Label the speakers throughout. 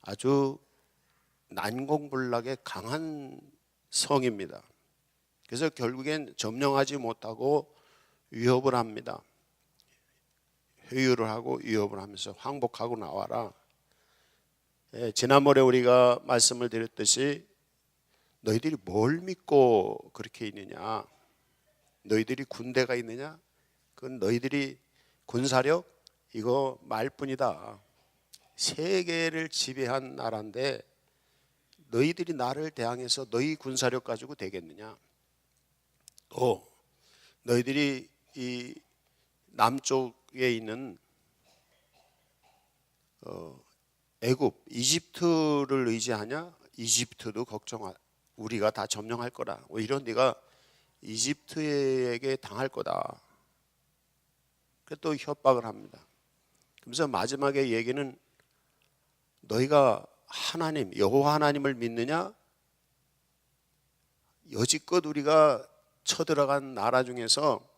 Speaker 1: 아주 난공불락의 강한 성입니다. 그래서 결국엔 점령하지 못하고 위협을 합니다. 회유를 하고 위협을 하면서 항복하고 나와라. 지난번에 우리가 말씀을 드렸듯이 너희들이 뭘 믿고 그렇게 있느냐? 너희들이 군대가 있느냐? 그건 너희들이 군사력 이거 말뿐이다. 세계를 지배한 나라인데 너희들이 나를 대항해서 너희 군사력 가지고 되겠느냐? 또 너희들이 이 남쪽에 있는 애굽, 이집트를 의지하냐? 이집트도 걱정하. 우리가 다 점령할 거다. 이런 네가 이집트에게 당할 거다. 그래서 또 협박을 합니다. 그래서 마지막에 얘기는 너희가 하나님, 여호와 하나님을 믿느냐? 여지껏 우리가 쳐들어간 나라 중에서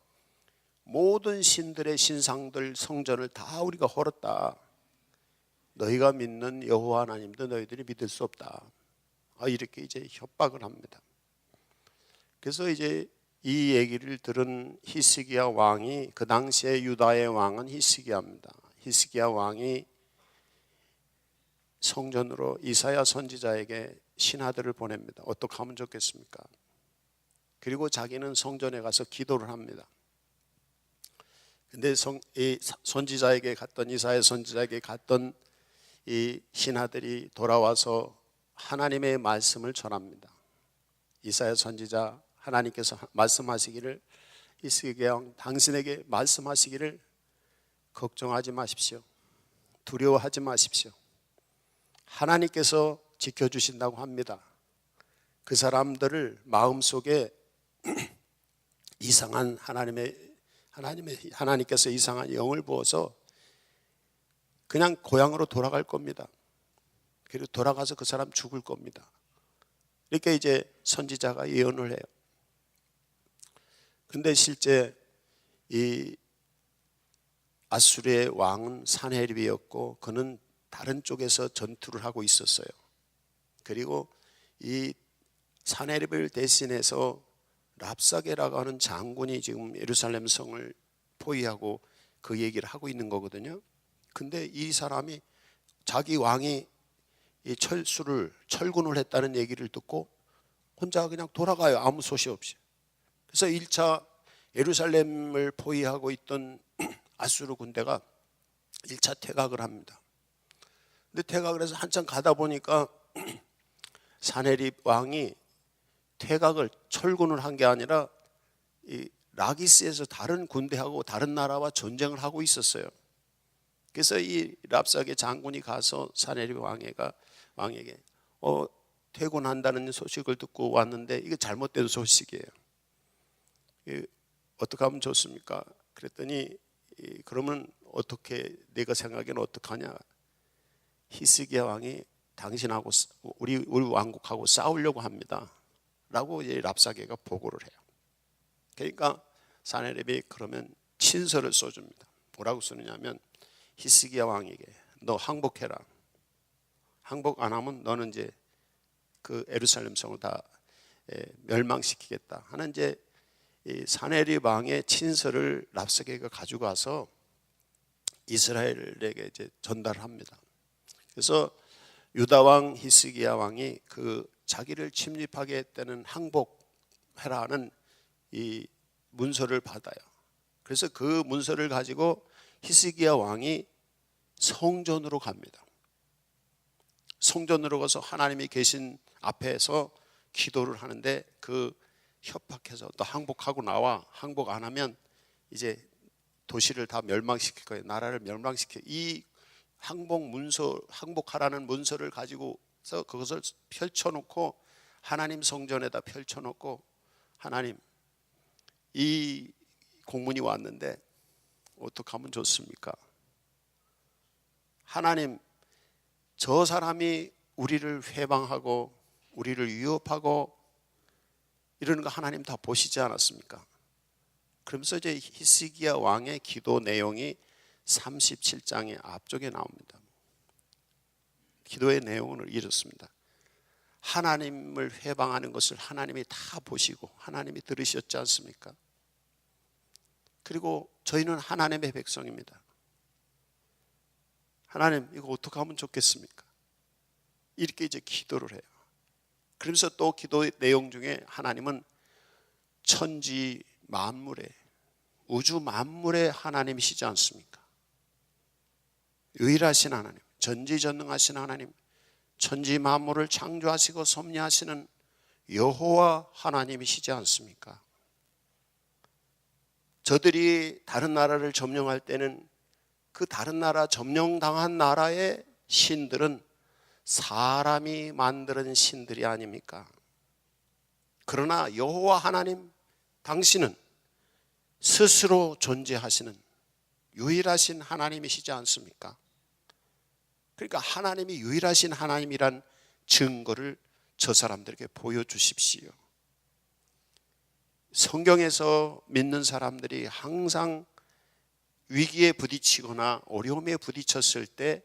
Speaker 1: 모든 신들의 신상들, 성전을 다 우리가 헐었다. 너희가 믿는 여호와 하나님도 너희들이 믿을 수 없다. 이렇게 이제 협박을 합니다. 그래서 이제 이 얘기를 들은 히스기야 왕이, 그 당시에 유다의 왕은 히스기야입니다. 히스기야 왕이 성전으로 이사야 선지자에게 신하들을 보냅니다. 어떻게 하면 좋겠습니까? 그리고 자기는 성전에 가서 기도를 합니다. 근데 이 선지자에게 갔던, 이사야 선지자에게 갔던 이 신하들이 돌아와서 하나님의 말씀을 전합니다. 이사야 선지자, 하나님께서 말씀하시기를, 히스기야 왕 당신에게 말씀하시기를 걱정하지 마십시오. 두려워하지 마십시오. 하나님께서 지켜주신다고 합니다. 그 사람들을 마음속에 이상한 하나님께서 이상한 영을 부어서 그냥 고향으로 돌아갈 겁니다. 그리고 돌아가서 그 사람 죽을 겁니다. 이렇게 이제 선지자가 예언을 해요. 근데 실제 이 아수르의 왕은 산헤립이었고 그는 다른 쪽에서 전투를 하고 있었어요. 그리고 이 산헤립을 대신해서 랍사게라고 하는 장군이 지금 예루살렘 성을 포위하고 그 얘기를 하고 있는 거거든요. 근데 이 사람이 자기 왕이 이 철군을 했다는 얘기를 듣고 혼자 그냥 돌아가요. 아무 소식 없이. 그래서 1차 예루살렘을 포위하고 있던 아수르 군대가 1차 퇴각을 합니다. 근데 퇴각을 해서 한참 가다 보니까 산헤립 왕이 퇴각을 철군을 한 게 아니라 이 라기스에서 다른 군대하고 다른 나라와 전쟁을 하고 있었어요. 그래서 이 랍사게 장군이 가서 산헤립 왕에게 퇴군한다는 소식을 듣고 왔는데 이게 잘못된 소식이에요. 어떻게 하면 좋습니까? 그랬더니 그러면 어떻게, 내가 생각에는 어떡하냐? 히스기야 왕이 당신하고 우리 왕국하고 싸우려고 합니다 라고 이제 랍사게가 보고를 해요. 그러니까 산헤립이 그러면 친서를 써줍니다. 뭐라고 쓰느냐면 히스기야 왕에게 너 항복해라. 항복 안 하면 너는 이제 그 예루살렘 성을 다 멸망시키겠다 하는 이제 이 산헤립 왕의 친서를 랍사게가 가지고 와서 이스라엘에게 이제 전달합니다. 그래서 유다 왕 히스기야 왕이 그 자기를 침입하게 했다는 항복해라는 이 문서를 받아요. 그래서 그 문서를 가지고 히스기야 왕이 성전으로 갑니다. 성전으로 가서 하나님이 계신 앞에서 기도를 하는데 그 협박해서 또 항복하고 나와. 항복 안 하면 이제 도시를 다 멸망시킬 거예요. 나라를 멸망시켜. 이 항복하라는 문서를 가지고서 그것을 펼쳐놓고 하나님 성전에다 펼쳐놓고, 하나님 이 공문이 왔는데 어떻게 하면 좋습니까? 하나님, 저 사람이 우리를 회방하고 우리를 위협하고 이러는 거 하나님 다 보시지 않았습니까? 그러면서 이제 히스기야 왕의 기도 내용이 37장의 앞쪽에 나옵니다. 기도의 내용은 이렇습니다. 하나님을 회방하는 것을 하나님이 다 보시고 하나님이 들으셨지 않습니까? 그리고 저희는 하나님의 백성입니다. 하나님, 이거 어떻게 하면 좋겠습니까? 이렇게 이제 기도를 해요. 그러면서 또 기도의 내용 중에 하나님은 천지 만물의, 우주 만물의 하나님이시지 않습니까? 유일하신 하나님, 전지전능하신 하나님, 천지 만물을 창조하시고 섭리하시는 여호와 하나님이시지 않습니까? 저들이 다른 나라를 점령할 때는 그 다른 나라, 점령당한 나라의 신들은 사람이 만드는 신들이 아닙니까? 그러나 여호와 하나님, 당신은 스스로 존재하시는 유일하신 하나님이시지 않습니까? 그러니까 하나님이 유일하신 하나님이란 증거를 저 사람들에게 보여주십시오. 성경에서 믿는 사람들이 항상 위기에 부딪히거나 어려움에 부딪혔을 때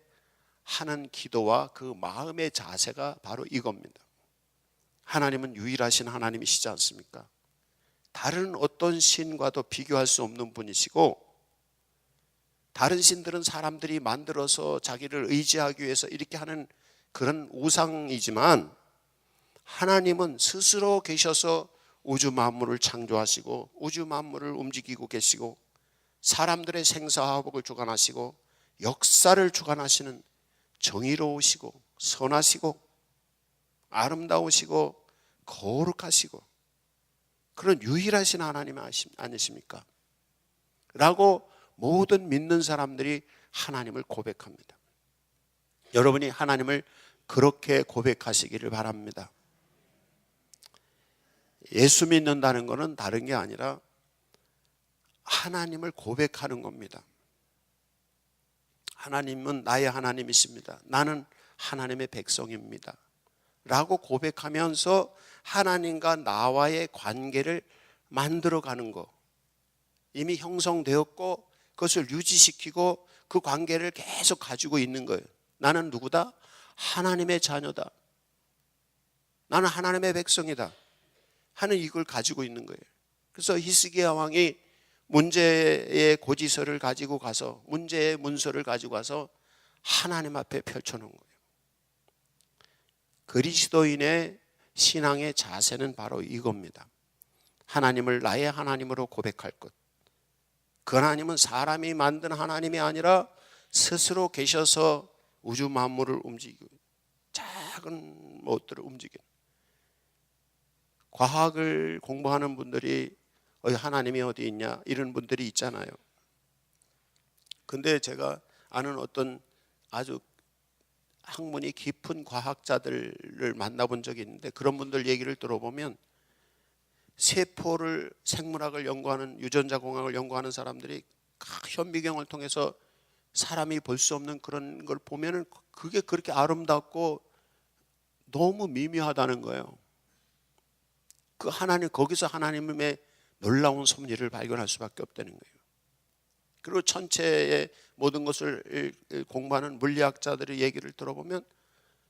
Speaker 1: 하는 기도와 그 마음의 자세가 바로 이겁니다. 하나님은 유일하신 하나님이시지 않습니까? 다른 어떤 신과도 비교할 수 없는 분이시고, 다른 신들은 사람들이 만들어서 자기를 의지하기 위해서 이렇게 하는 그런 우상이지만, 하나님은 스스로 계셔서 우주 만물을 창조하시고 우주 만물을 움직이고 계시고 사람들의 생사화복을 주관하시고 역사를 주관하시는 정의로우시고 선하시고 아름다우시고 거룩하시고 그런 유일하신 하나님 아니십니까? 라고 모든 믿는 사람들이 하나님을 고백합니다. 여러분이 하나님을 그렇게 고백하시기를 바랍니다. 예수 믿는다는 것은 다른 게 아니라 하나님을 고백하는 겁니다. 하나님은 나의 하나님이십니다. 나는 하나님의 백성입니다. 라고 고백하면서 하나님과 나와의 관계를 만들어가는 것, 이미 형성되었고 그것을 유지시키고 그 관계를 계속 가지고 있는 거예요. 나는 누구다? 하나님의 자녀다. 나는 하나님의 백성이다 하는 이걸 가지고 있는 거예요. 그래서 히스기야 왕이 문제의 고지서를 가지고 가서, 문제의 문서를 가지고 가서 하나님 앞에 펼쳐놓은 거예요. 그리스도인의 신앙의 자세는 바로 이겁니다. 하나님을 나의 하나님으로 고백할 것. 그 하나님은 사람이 만든 하나님이 아니라 스스로 계셔서 우주 만물을 움직이고 작은 것들을 움직이는, 과학을 공부하는 분들이 하나님이 어디 있냐 이런 분들이 있잖아요. 근데 제가 아는 어떤 아주 학문이 깊은 과학자들을 만나본 적이 있는데, 그런 분들 얘기를 들어보면 세포를, 생물학을 연구하는, 유전자 공학을 연구하는 사람들이 현미경을 통해서 사람이 볼 수 없는 그런 걸 보면은 그게 그렇게 아름답고 너무 미묘하다는 거예요. 그 하나님, 거기서 하나님의 놀라운 섭리를 발견할 수밖에 없다는 거예요. 그리고 천체의 모든 것을 공부하는 물리학자들의 얘기를 들어보면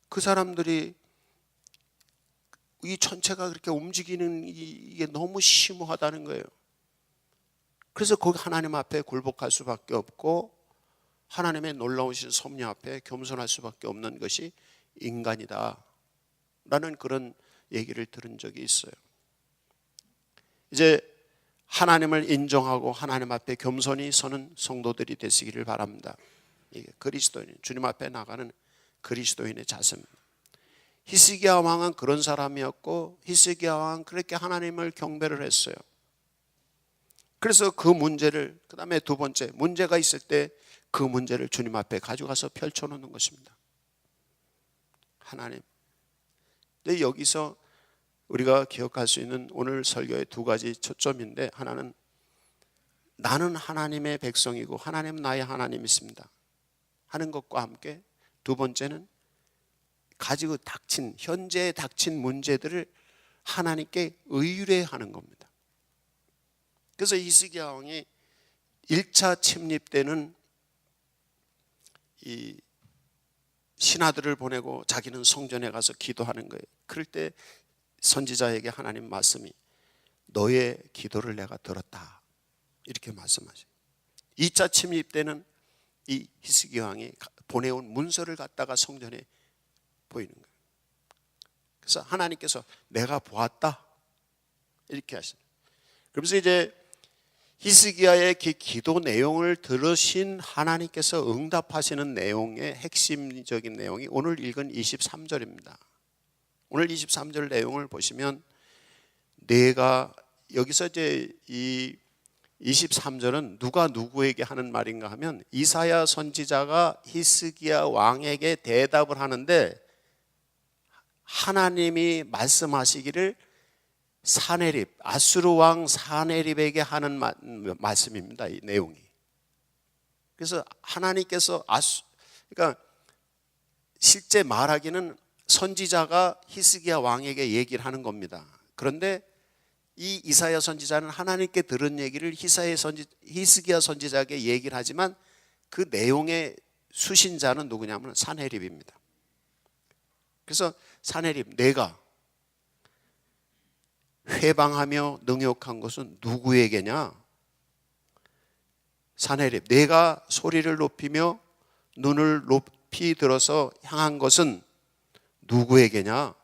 Speaker 1: 그 사람들이 이 천체가 그렇게 움직이는 이게 너무 심오하다는 거예요. 그래서 거기 하나님 앞에 굴복할 수밖에 없고 하나님의 놀라우신 섭리 앞에 겸손할 수밖에 없는 것이 인간이다 라는 그런 얘기를 들은 적이 있어요. 이제 하나님을 인정하고 하나님 앞에 겸손히 서는 성도들이 되시기를 바랍니다. 이게 그리스도인, 주님 앞에 나가는 그리스도인의 자세입니다. 히스기야 왕은 그런 사람이었고, 히스기야 왕은 그렇게 하나님을 경배를 했어요. 그래서 그 문제를, 그 다음에 두 번째 문제가 있을 때 그 문제를 주님 앞에 가져가서 펼쳐놓는 것입니다. 하나님. 근데 여기서 우리가 기억할 수 있는 오늘 설교의 두 가지 초점인데, 하나는 나는 하나님의 백성이고 하나님 나의 하나님이십니다 하는 것과 함께, 두 번째는 가지고 닥친, 현재에 닥친 문제들을 하나님께 의뢰하는 겁니다. 그래서 히스기야 왕이 1차 침입 때는 이 신하들을 보내고 자기는 성전에 가서 기도하는 거예요. 그럴 때 선지자에게 하나님 말씀이 너의 기도를 내가 들었다 이렇게 말씀하셔요. 2차 침입 때는 이 히스기야 왕이 보내온 문서를 갖다가 성전에 보이는 거예요. 그래서 하나님께서 내가 보았다 이렇게 하시는. 그러면서 이제 히스기야의 기도 내용을 들으신 하나님께서 응답하시는 내용의 핵심적인 내용이 오늘 읽은 23절입니다. 오늘 23절 내용을 보시면 내가 여기서 이제 이 23절은 누가 누구에게 하는 말인가 하면 이사야 선지자가 히스기야 왕에게 대답을 하는데 하나님이 말씀하시기를 사네립, 아수르 왕 사네립에게 하는 말씀입니다. 이 내용이. 그래서 하나님께서 그러니까 실제 말하기는 선지자가 히스기야 왕에게 얘기를 하는 겁니다. 그런데 이 이사야 선지자는 하나님께 들은 얘기를 히스기야 선지자에게 얘기를 하지만 그 내용의 수신자는 누구냐면 사네립입니다. 그래서 사네립, 내가 회방하며 능욕한 것은 누구에게냐? 사네립, 내가 소리를 높이며 눈을 높이 들어서 향한 것은 누구에게냐?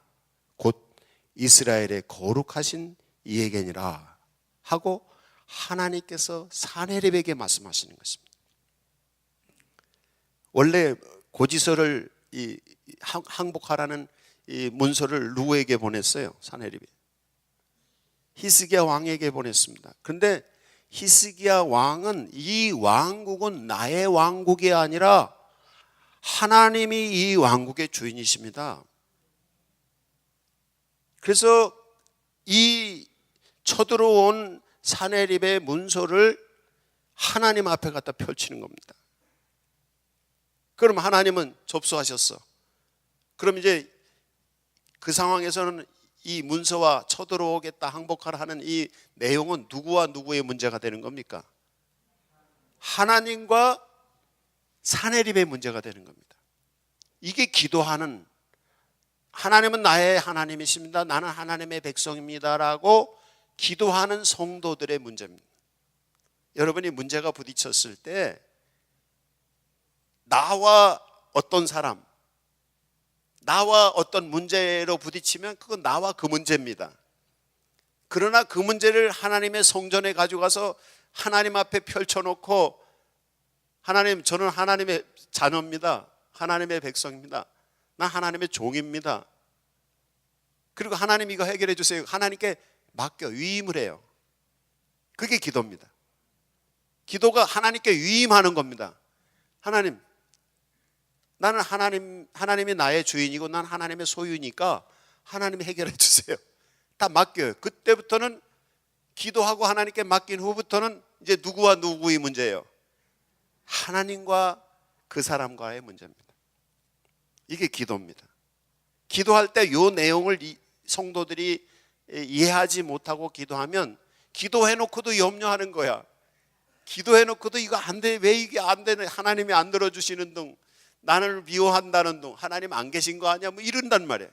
Speaker 1: 곧 이스라엘의 거룩하신 이에게니라 하고 하나님께서 사네립에게 말씀하시는 것입니다. 원래 고지서를 항복하라는 이 문서를 누구에게 보냈어요? 사네립이 히스기야 왕에게 보냈습니다. 그런데 히스기야 왕은 이 왕국은 나의 왕국이 아니라 하나님이 이 왕국의 주인이십니다. 그래서 이 쳐들어온 사네립의 문서를 하나님 앞에 갖다 펼치는 겁니다. 그럼 하나님은 접수하셨어. 그럼 이제 그 상황에서는 이 문서와 쳐들어오겠다 항복하라 하는 이 내용은 누구와 누구의 문제가 되는 겁니까? 하나님과 사네립의 문제가 되는 겁니다. 이게 기도하는, 하나님은 나의 하나님이십니다, 나는 하나님의 백성입니다라고 기도하는 성도들의 문제입니다. 여러분이 문제가 부딪혔을 때 나와 어떤 사람, 나와 어떤 문제로 부딪히면 그건 나와 그 문제입니다. 그러나 그 문제를 하나님의 성전에 가져가서 하나님 앞에 펼쳐놓고 하나님, 저는 하나님의 자녀입니다, 하나님의 백성입니다, 난 하나님의 종입니다, 그리고 하나님 이거 해결해 주세요, 하나님께 맡겨 위임을 해요. 그게 기도입니다. 기도가 하나님께 위임하는 겁니다. 하나님, 나는 하나님이 나의 주인이고 난 하나님의 소유니까 하나님이 해결해 주세요. 다 맡겨요. 그때부터는 기도하고 하나님께 맡긴 후부터는 이제 누구와 누구의 문제예요? 하나님과 그 사람과의 문제입니다. 이게 기도입니다. 기도할 때 이 내용을 성도들이 이해하지 못하고 기도하면 기도해놓고도 염려하는 거야. 기도해놓고도 이거 안 돼, 왜 이게 안 되는, 하나님이 안 들어주시는 등, 나를 미워한다는 등, 하나님 안 계신 거 아니야, 뭐 이런단 말이에요.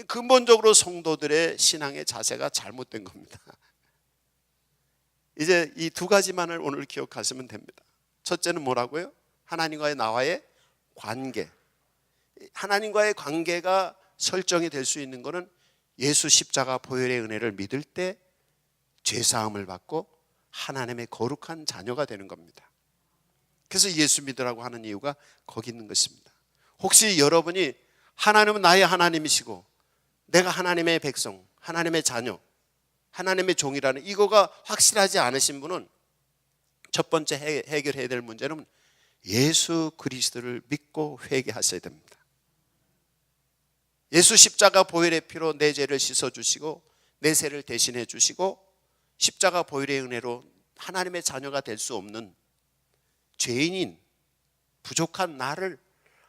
Speaker 1: 근본적으로 성도들의 신앙의 자세가 잘못된 겁니다. 이제 이 두 가지만을 오늘 기억하시면 됩니다. 첫째는 뭐라고요? 하나님과의 나와의 관계. 하나님과의 관계가 설정이 될 수 있는 것은 예수 십자가 보혈의 은혜를 믿을 때 죄사함을 받고 하나님의 거룩한 자녀가 되는 겁니다. 그래서 예수 믿으라고 하는 이유가 거기 있는 것입니다. 혹시 여러분이 하나님은 나의 하나님이시고 내가 하나님의 백성, 하나님의 자녀, 하나님의 종이라는 이거가 확실하지 않으신 분은 첫 번째 해결해야 될 문제는 예수 그리스도를 믿고 회개하셔야 됩니다. 예수 십자가 보혈의 피로 내 죄를 씻어주시고 내 죄를 대신해 주시고 십자가 보혈의 은혜로 하나님의 자녀가 될 수 없는 죄인인 부족한 나를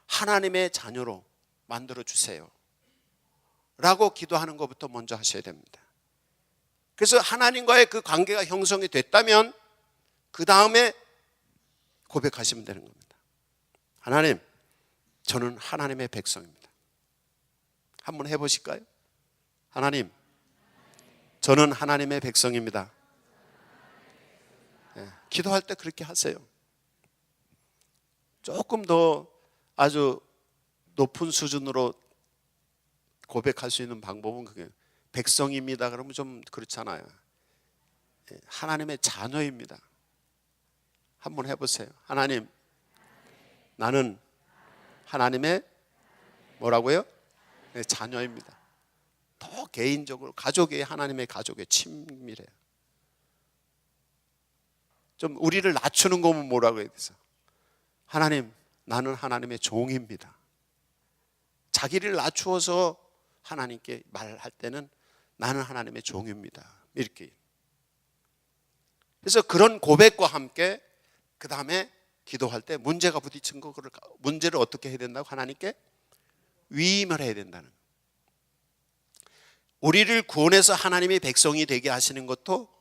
Speaker 1: 하나님의 자녀로 만들어 주세요 라고 기도하는 것부터 먼저 하셔야 됩니다. 그래서 하나님과의 그 관계가 형성이 됐다면 그 다음에 고백하시면 되는 겁니다. 하나님, 저는 하나님의 백성입니다. 한번 해보실까요? 하나님, 저는 하나님의 백성입니다. 네, 기도할 때 그렇게 하세요. 조금 더 아주 높은 수준으로 고백할 수 있는 방법은 그게 백성입니다. 그러면 좀 그렇잖아요. 하나님의 자녀입니다. 한번 해보세요. 하나님, 나는 하나님의 뭐라고요? 자녀입니다. 더 개인적으로 가족이 하나님의 가족에 친밀해요. 좀 우리를 낮추는 거면 뭐라고 해야 되죠? 하나님, 나는 하나님의 종입니다. 자기를 낮추어서 하나님께 말할 때는 나는 하나님의 종입니다. 이렇게. 그래서 그런 고백과 함께 그 다음에 기도할 때 문제가 부딪힌 거, 문제를 어떻게 해야 된다고? 하나님께 위임을 해야 된다는. 우리를 구원해서 하나님의 백성이 되게 하시는 것도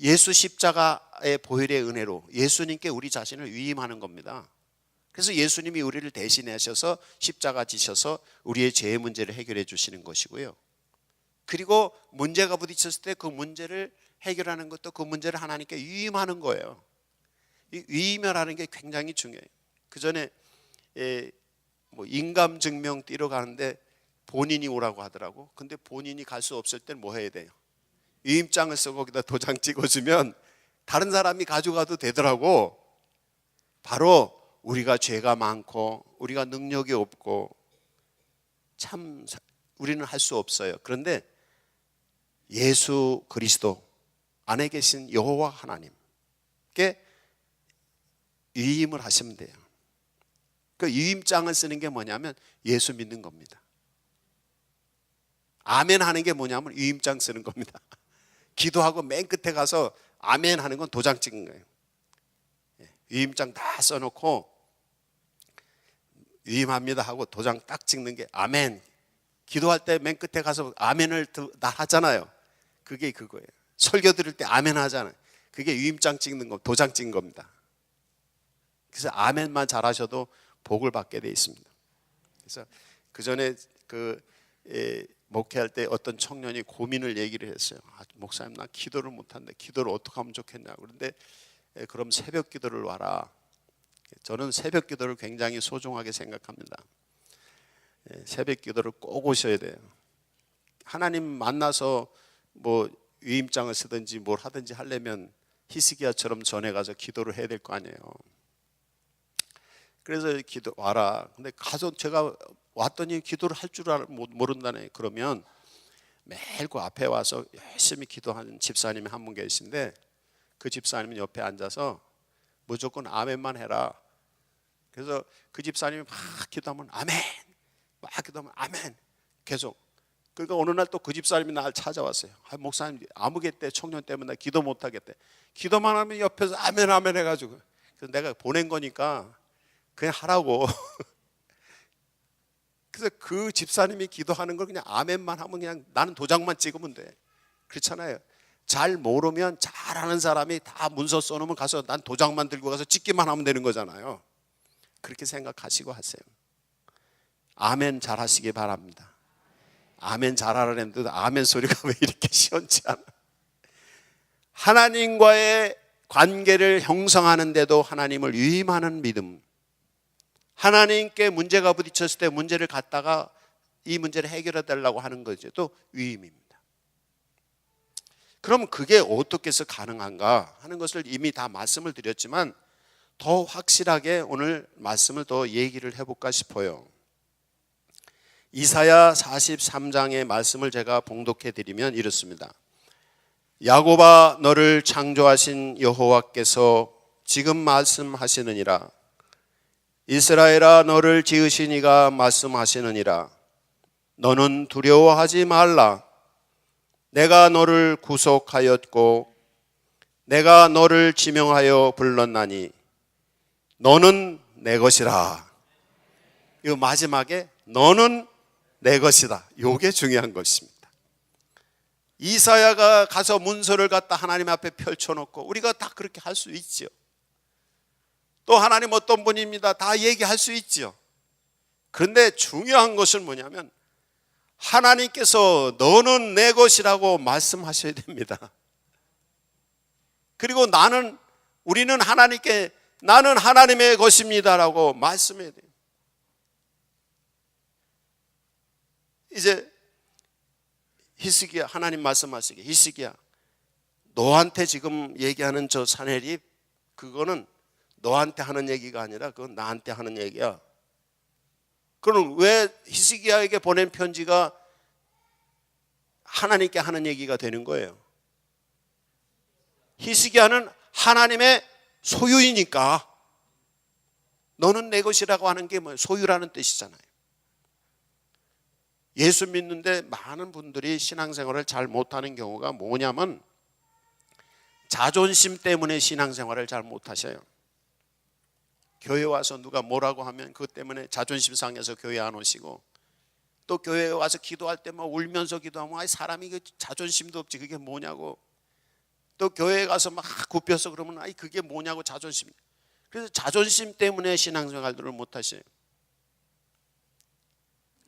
Speaker 1: 예수 십자가의 보혈의 은혜로 예수님께 우리 자신을 위임하는 겁니다. 그래서 예수님이 우리를 대신하셔서 십자가 지셔서 우리의 죄의 문제를 해결해 주시는 것이고요. 그리고 문제가 부딪혔을 때 그 문제를 해결하는 것도 그 문제를 하나님께 위임하는 거예요. 이 위임을 하는 게 굉장히 중요해요. 그 전에 인감증명 띄러 가는데 본인이 오라고 하더라고. 근데 본인이 갈 수 없을 땐 뭐 해야 돼요? 위임장을 써서 거기다 도장 찍어주면 다른 사람이 가져가도 되더라고. 바로 우리가 죄가 많고 우리가 능력이 없고 참 우리는 할 수 없어요. 그런데 예수 그리스도 안에 계신 여호와 하나님께 위임을 하시면 돼요. 그 위임장을 쓰는 게 뭐냐면 예수 믿는 겁니다. 아멘 하는 게 뭐냐면 위임장 쓰는 겁니다. 기도하고 맨 끝에 가서 아멘 하는 건 도장 찍는 거예요. 위임장 다 써놓고 위임합니다 하고 도장 딱 찍는 게 아멘. 기도할 때 맨 끝에 가서 아멘을 다 하잖아요. 그게 그거예요. 설교 들을 때 아멘 하잖아요. 그게 위임장 찍는 거, 도장 찍는 겁니다. 그래서 아멘만 잘하셔도 복을 받게 돼 있습니다. 그래서 그 전에 목회할 때 어떤 청년이 고민을 얘기를 했어요. 목사님, 나 기도를 못하는데 기도를 어떻게 하면 좋겠냐고. 그런데 그럼 새벽 기도를 와라. 저는 새벽 기도를 굉장히 소중하게 생각합니다. 새벽 기도를 꼭 오셔야 돼요. 하나님 만나서 뭐 위임장을 쓰든지 뭘 하든지 하려면 히스기야처럼 전에 가서 기도를 해야 될 거 아니에요. 그래서 기도 와라. 근데 가서 제가 왔더니 기도를 할 줄 모른다네. 그러면 매일 그 앞에 와서 열심히 기도하는 집사님이 한 분 계신데 그 집사님은 옆에 앉아서 무조건 아멘만 해라. 그래서 그 집사님이 막 기도하면 아멘, 막 기도하면 아멘 계속. 그러니까 어느 날 또 그 집사님이 날 찾아왔어요. 목사님 아무개 청년 때문에 기도 못하겠대. 기도만 하면 옆에서 아멘 아멘 해가지고. 그래서 내가 보낸 거니까 그냥 하라고. 그래서 그 집사님이 기도하는 걸 그냥 아멘만 하면 그냥 나는 도장만 찍으면 돼. 그렇잖아요. 잘 모르면 잘하는 사람이 다 문서 써놓으면 가서 난 도장만 들고 가서 찍기만 하면 되는 거잖아요. 그렇게 생각하시고 하세요. 아멘 잘하시기 바랍니다. 아멘 잘하라는데 아멘 소리가 왜 이렇게 시원치 않아? 하나님과의 관계를 형성하는데도 하나님을 위임하는 믿음. 하나님께 문제가 부딪혔을 때 문제를 갖다가 이 문제를 해결해 달라고 하는 거죠. 또 위임입니다. 그럼 그게 어떻게 해서 가능한가 하는 것을 이미 다 말씀을 드렸지만 더 확실하게 오늘 말씀을 더 얘기를 해볼까 싶어요. 이사야 43장의 말씀을 제가 봉독해 드리면 이렇습니다. 야곱아, 너를 창조하신 여호와께서 지금 말씀하시느니라. 이스라엘아, 너를 지으신 이가 말씀하시느니라. 너는 두려워하지 말라. 내가 너를 구속하였고 내가 너를 지명하여 불렀나니 너는 내 것이라. 이 마지막에 너는 내 것이다. 이게 중요한 것입니다. 이사야가 가서 문서를 갖다 하나님 앞에 펼쳐놓고 우리가 다 그렇게 할 수 있죠. 또 하나님 어떤 분입니다. 다 얘기할 수 있죠. 그런데 중요한 것은 뭐냐면 하나님께서 너는 내 것이라고 말씀하셔야 됩니다. 그리고 우리는 하나님께 나는 하나님의 것입니다라고 말씀해야 돼요. 이제 히스기야, 하나님 말씀하시기, 히스기야 너한테 지금 얘기하는 저 산헤립 그거는 너한테 하는 얘기가 아니라 그건 나한테 하는 얘기야. 그럼 왜 히스기야에게 보낸 편지가 하나님께 하는 얘기가 되는 거예요? 히스기야는 하나님의 소유이니까. 너는 내 것이라고 하는 게 뭐예요? 소유라는 뜻이잖아요. 예수 믿는데 많은 분들이 신앙생활을 잘 못하는 경우가 뭐냐면 자존심 때문에 신앙생활을 잘 못하셔요. 교회 와서 누가 뭐라고 하면 그것 때문에 자존심 상해서 교회 안 오시고, 또 교회에 와서 기도할 때 막 울면서 기도하면 사람이 그 자존심도 없지 그게 뭐냐고, 또 교회에 가서 막 굽혀서 그러면 그게 뭐냐고 자존심. 그래서 자존심 때문에 신앙생활들을 못하셔요.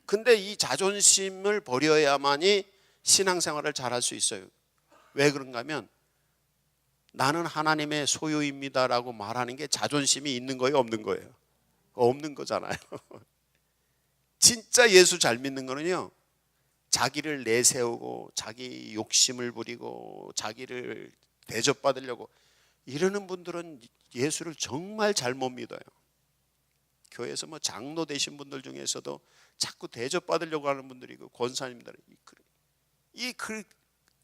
Speaker 1: 근데 이 자존심을 버려야만이 신앙생활을 잘할 수 있어요. 왜 그런가 하면 나는 하나님의 소유입니다라고 말하는 게 자존심이 있는 거예요, 없는 거예요? 없는 거잖아요. 진짜 예수 잘 믿는 거는요, 자기를 내세우고 자기 욕심을 부리고 자기를 대접받으려고 이러는 분들은 예수를 정말 잘못 믿어요. 교회에서 뭐 장로 되신 분들 중에서도 자꾸 대접받으려고 하는 분들이 있고, 권사님들은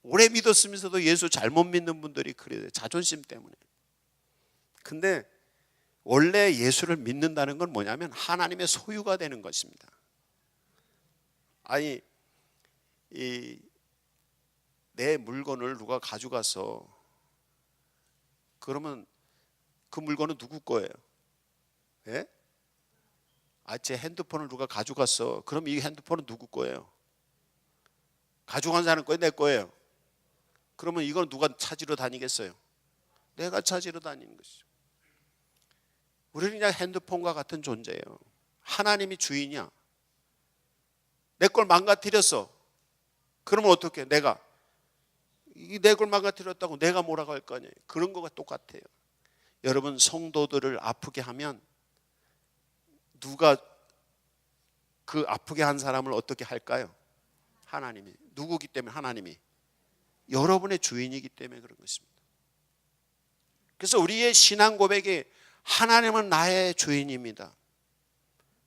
Speaker 1: 오래 믿었으면서도 예수 잘못 믿는 분들이 그래요. 자존심 때문에. 근데 원래 예수를 믿는다는 건 뭐냐면 하나님의 소유가 되는 것입니다. 내 물건을 누가 가져가서 그러면 그 물건은 누구 거예요? 예? 제 핸드폰을 누가 가져갔어. 그럼 이 핸드폰은 누구 거예요? 가져간 사람 거예요? 내 거예요? 그러면 이건 누가 찾으러 다니겠어요? 내가 찾으러 다니는 것이죠. 우리는 그냥 핸드폰과 같은 존재예요. 하나님이 주인이야. 내 걸 망가뜨렸어. 그러면 어떻게? 내가 내 걸 망가뜨렸다고 내가 뭐라고 할 거 아니에요. 그런 거가 똑같아요. 여러분, 성도들을 아프게 하면 누가 그 아프게 한 사람을 어떻게 할까요? 하나님이. 누구기 때문에? 하나님이. 여러분의 주인이기 때문에 그런 것입니다. 그래서 우리의 신앙 고백이 하나님은 나의 주인입니다.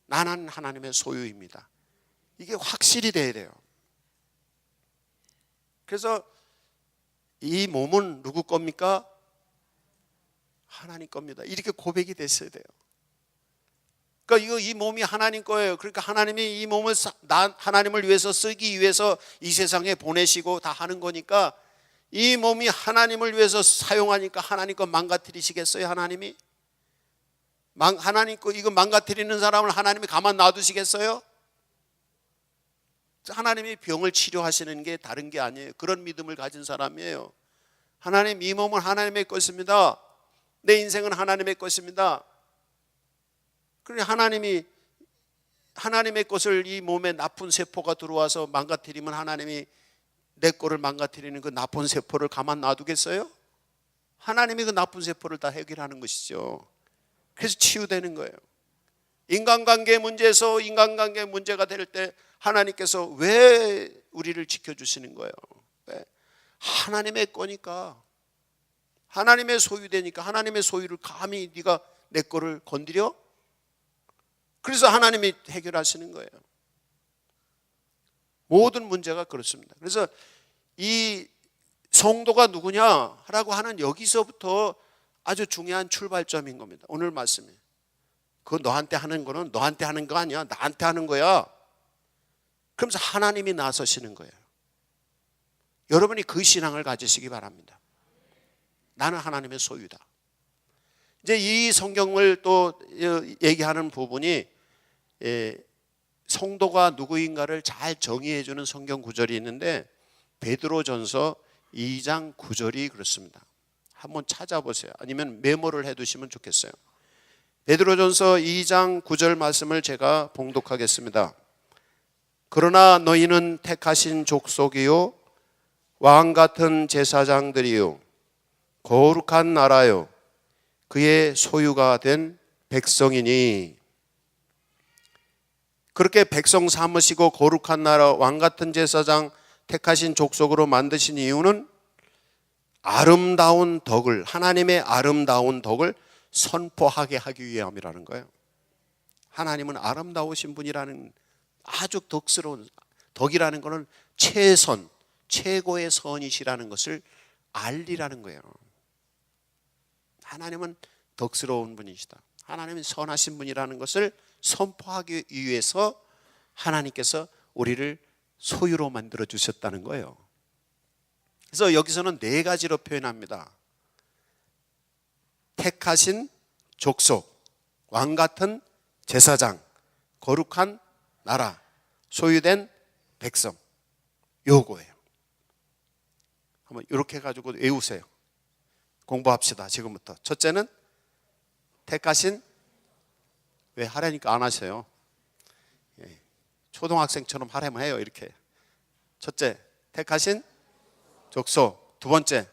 Speaker 1: 나는 하나님의 소유입니다. 이게 확실히 돼야 돼요. 그래서 이 몸은 누구 겁니까? 하나님 겁니다. 이렇게 고백이 됐어야 돼요. 그러니까 이 몸이 하나님 거예요. 그러니까 하나님이 이 몸을 하나님을 위해서 쓰기 위해서 이 세상에 보내시고 다 하는 거니까, 이 몸이 하나님을 위해서 사용하니까 하나님 거 망가뜨리시겠어요? 하나님이? 하나님 거 이거 망가뜨리는 사람을 하나님이 가만 놔두시겠어요? 하나님이 병을 치료하시는 게 다른 게 아니에요. 그런 믿음을 가진 사람이에요. 하나님, 이 몸은 하나님의 것입니다. 내 인생은 하나님의 것입니다. 그러니 하나님의 것을 이 몸에 나쁜 세포가 들어와서 망가뜨리면 하나님이 내 거를 망가뜨리는 그 나쁜 세포를 가만 놔두겠어요? 하나님이 그 나쁜 세포를 다 해결하는 것이죠. 그래서 치유되는 거예요. 인간관계 문제에서 인간관계 문제가 될 때 하나님께서 왜 우리를 지켜주시는 거예요? 왜? 하나님의 거니까, 하나님의 소유되니까. 하나님의 소유를 감히 네가 내 거를 건드려? 그래서 하나님이 해결하시는 거예요. 모든 문제가 그렇습니다. 그래서 이 성도가 누구냐라고 하는 여기서부터 아주 중요한 출발점인 겁니다. 오늘 말씀이. 그거 너한테 하는 거는 너한테 하는 거 아니야. 나한테 하는 거야. 그러면서 하나님이 나서시는 거예요. 여러분이 그 신앙을 가지시기 바랍니다. 나는 하나님의 소유다. 이제 이 성경을 또 얘기하는 부분이 성도가 누구인가를 잘 정의해 주는 성경 구절이 있는데, 베드로전서 2장 9절이 그렇습니다. 한번 찾아보세요. 아니면 메모를 해 두시면 좋겠어요. 베드로전서 2장 9절 말씀을 제가 봉독하겠습니다. 그러나 너희는 택하신 족속이요 왕 같은 제사장들이요 거룩한 나라요 그의 소유가 된 백성이니. 그렇게 백성 삼으시고 거룩한 나라 왕 같은 제사장 택하신 족속으로 만드신 이유는 아름다운 덕을, 하나님의 아름다운 덕을 선포하게 하기 위함이라는 거예요. 하나님은 아름다우신 분이라는, 아주 덕스러운, 덕이라는 것은 최선, 최고의 선이시라는 것을 알리라는 거예요. 하나님은 덕스러운 분이시다, 하나님은 선하신 분이라는 것을 선포하기 위해서 하나님께서 우리를 소유로 만들어 주셨다는 거예요. 그래서 여기서는 네 가지로 표현합니다. 택하신 족속, 왕 같은 제사장, 거룩한 나라, 소유된 백성, 요거예요. 한번 이렇게 해가지고 외우세요. 공부합시다. 지금부터. 첫째는 택하신, 왜 하라니까 안 하세요? 초등학생처럼 하라면 해요. 이렇게. 첫째, 택하신 족속. 두 번째,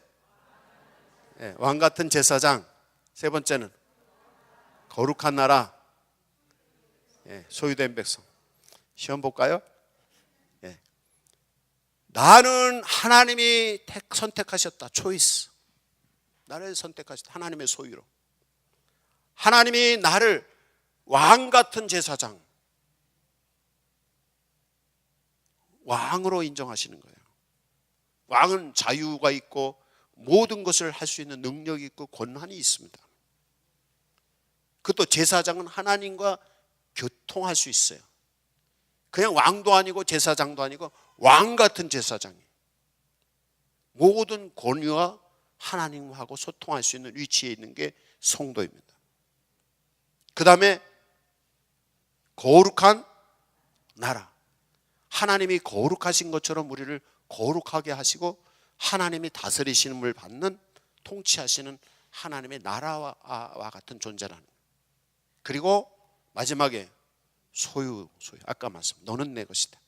Speaker 1: 왕 같은 제사장. 세 번째는 거룩한 나라, 소유된 백성. 시험 볼까요? 나는 하나님이 선택하셨다. 초이스. 나를 선택하셨다. 하나님의 소유로. 하나님이 나를 왕 같은 제사장, 왕으로 인정하시는 거예요. 왕은 자유가 있고 모든 것을 할 수 있는 능력이 있고 권한이 있습니다. 그것도 제사장은 하나님과 교통할 수 있어요. 그냥 왕도 아니고 제사장도 아니고 왕 같은 제사장이 모든 권위와 하나님하고 소통할 수 있는 위치에 있는 게 성도입니다. 그 다음에 거룩한 나라, 하나님이 거룩하신 것처럼 우리를 거룩하게 하시고 하나님이 다스리심을 받는, 통치하시는 하나님의 나라와 같은 존재라는 거예요. 그리고 마지막에 소유. 아까 말씀, 너는 내 것이다.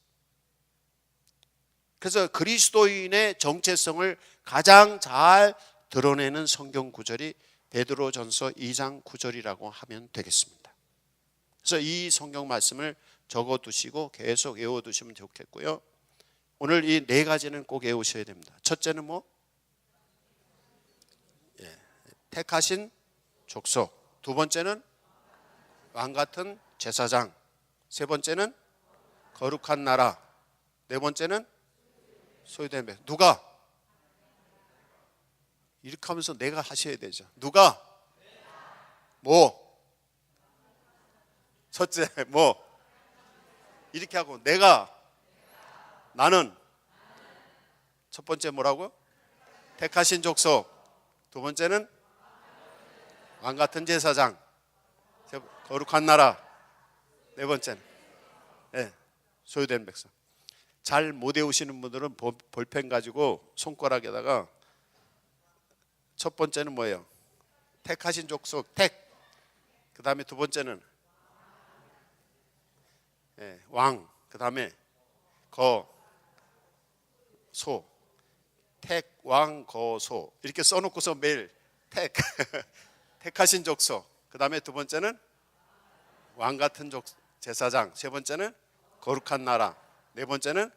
Speaker 1: 그래서 그리스도인의 정체성을 가장 잘 드러내는 성경 구절이 베드로전서 2장 9절이라고 하면 되겠습니다. 그래서 이 성경 말씀을 적어두시고 계속 외워두시면 좋겠고요. 오늘 이 네 가지는 꼭 외우셔야 됩니다. 첫째는 택하신 족속. 두 번째는 왕 같은 제사장. 세 번째는 거룩한 나라. 네 번째는 소유된 백성. 누가? 이렇게 하면서 내가 하셔야 되죠. 누가? 첫째 이렇게 하고 내가, 나는. 첫 번째 뭐라고? 택하신 족속. 두 번째는 왕 같은 제사장. 거룩한 나라. 네 번째는 소유된 백성. 잘 못 외우시는 분들은 볼펜 가지고 손가락에다가 첫 번째는 뭐예요? 택하신 족속, 택. 그 다음에 두 번째는 왕. 그 다음에 소. 택, 왕, 소. 이렇게 써놓고서 매일 택하신 족속. 그 다음에 두 번째는 왕 같은 제사장. 세 번째는 거룩한 나라. 네 번째는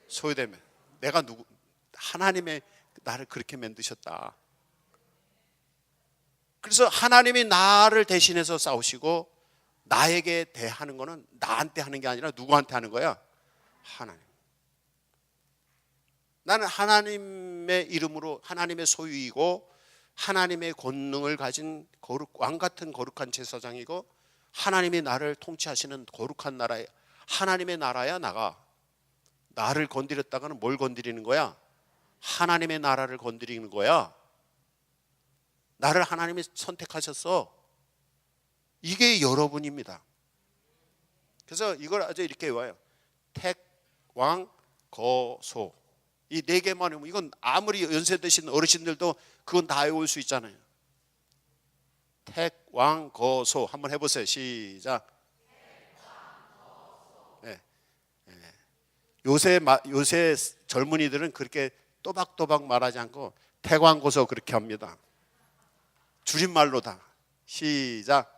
Speaker 1: 소유된 백성. 내가 누구? 하나님의 나를 그렇게 만드셨다. 그래서 하나님이 나를 대신해서 싸우시고 나에게 대하는 거는 나한테 하는 게 아니라 누구한테 하는 거야? 하나님. 나는 하나님의 이름으로 하나님의 소유이고 하나님의 권능을 가진 왕 같은 거룩한 제사장이고 하나님이 나를 통치하시는 거룩한 나라에, 하나님의 나라야. 나를 건드렸다가는 뭘 건드리는 거야? 하나님의 나라를 건드리는 거야. 나를 하나님이 선택하셨어. 이게 여러분입니다. 그래서 이걸 아주 이렇게 외워요. 택, 왕, 소. 이 네 개만 외우면, 이건 아무리 연세 드신 어르신들도 그건 다 외울 수 있잖아요. 택, 태왕거소 한번 해보세요. 시작. 네. 요새 젊은이들은 그렇게 또박또박 말하지 않고 태광고소 그렇게 합니다. 줄임말로 다. 시작.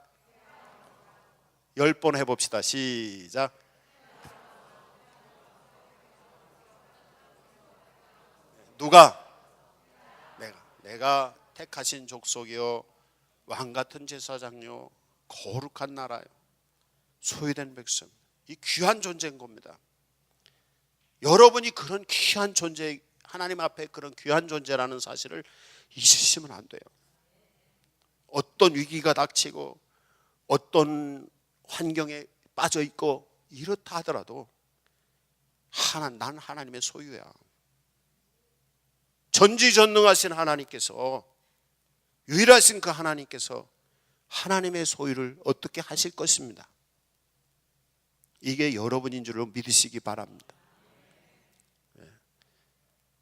Speaker 1: 10번 해봅시다. 시작. 누가? 내가 택하신 족속이요 왕같은 제사장요 거룩한 나라요 소유된 백성. 이 귀한 존재인 겁니다. 여러분이 그런 귀한 존재, 하나님 앞에 그런 귀한 존재라는 사실을 잊으시면 안 돼요. 어떤 위기가 닥치고 어떤 환경에 빠져 있고 이렇다 하더라도 난 하나님의 소유야. 전지전능하신 하나님께서, 유일하신 그 하나님께서 하나님의 소유를 어떻게 하실 것입니다. 이게 여러분인 줄로 믿으시기 바랍니다.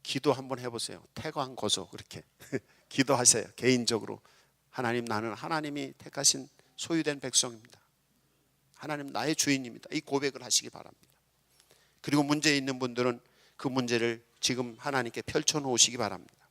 Speaker 1: 기도 한번 해보세요. 태광거소 그렇게 기도하세요. 개인적으로 하나님, 나는 하나님이 택하신 소유된 백성입니다. 하나님 나의 주인입니다. 이 고백을 하시기 바랍니다. 그리고 문제 있는 분들은 그 문제를 지금 하나님께 펼쳐놓으시기 바랍니다.